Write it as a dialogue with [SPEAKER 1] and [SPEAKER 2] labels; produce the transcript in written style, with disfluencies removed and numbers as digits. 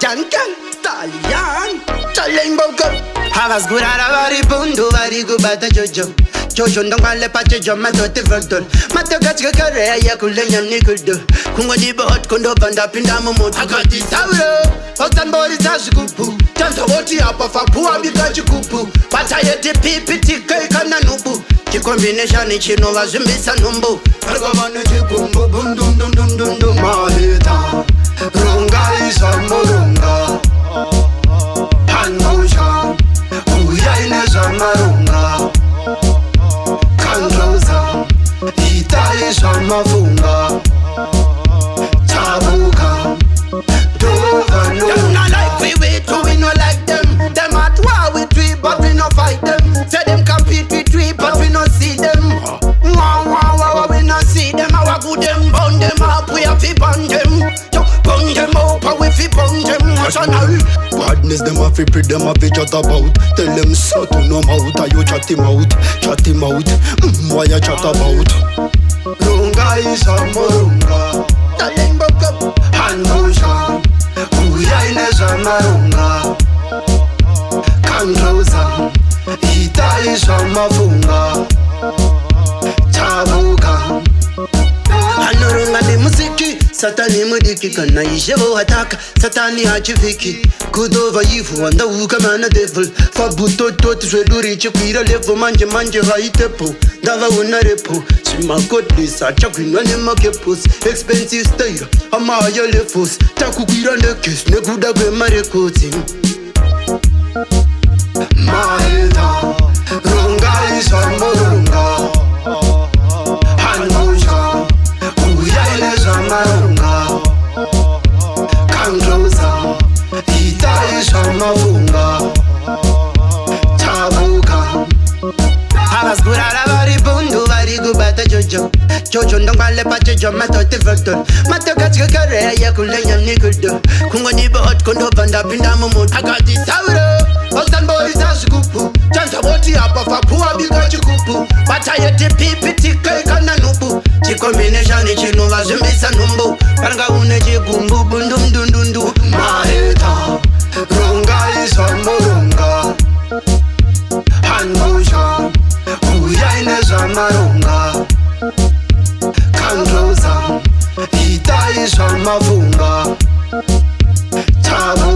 [SPEAKER 1] Stallion, Stallion boka. Havas gurara vari bundu vari gubata jojo. Jojo ndongale pache joma dote verdol. Matagatika kare ya kulenya nikudo. Kungodi bot kondo banda pinda momo. Agati tauro. Hostan bori tashukupu. Tanta woti apa fapu abika chikupu. Pata yeti pipi tike kana nubu. Chikombination chino wazimbisa numbu. Kargavane chikumbu bundum dum dum dum dum mahita. Runga zvamaronga. Hanmusha uyaine zvamaronga. Kandroza itai zvamafunga. Tabuka dova no. Them not like we too, we no like them. Them at war with we, but we no fight them. Say them compete with we, but we no see them. Wow, we no see them. Our good them, burn them up, we have to burn them. Burn them up, we fi burn them national. Badness them a fi pre them a fi chat about. Tell them so to no mouth, and you chat him out. Why you chat about? Runga zvamaronga. Stallion boka. Hanmusha uyaine zvamaronga. Kandroza itai zvamafunga. Tabuka anorunga nemusiki. Satani mudiki kana ishevo hataka. Satani hachiviki kudova yivu wandauka mana devil. Phabb toti zveduri chikwira level. Manje haitepo ndava una repo. Svimakodlisa chakwinwa nemakepos. Expensive style amaya levels. Takukwira nekes nekuda kwemarekodzi. Maheta runga zvamaronga. Hanmusha uyaine zvamaronga. Kandroza itai zvamafunga. Tabuka havas gurara vari bundu vari gubata jojo. Jojo ndongale pache joma dote verdol. Matagatika kare ya kulenya nikudo. Kungoni bot kondo banda pinda momo. Agati tauro hostan bori tashukupu. Tanta woti apa fapu abika chikupu. Pata yeti pipi tike kana nubu. Chikombination chino wazimbisa numbu. Paranga une chikumbu bundum dundundu. Maheta runga zvamaronga. Hanmusha uyaine zvamaronga. Kandroza itai zvamafunga. Tabu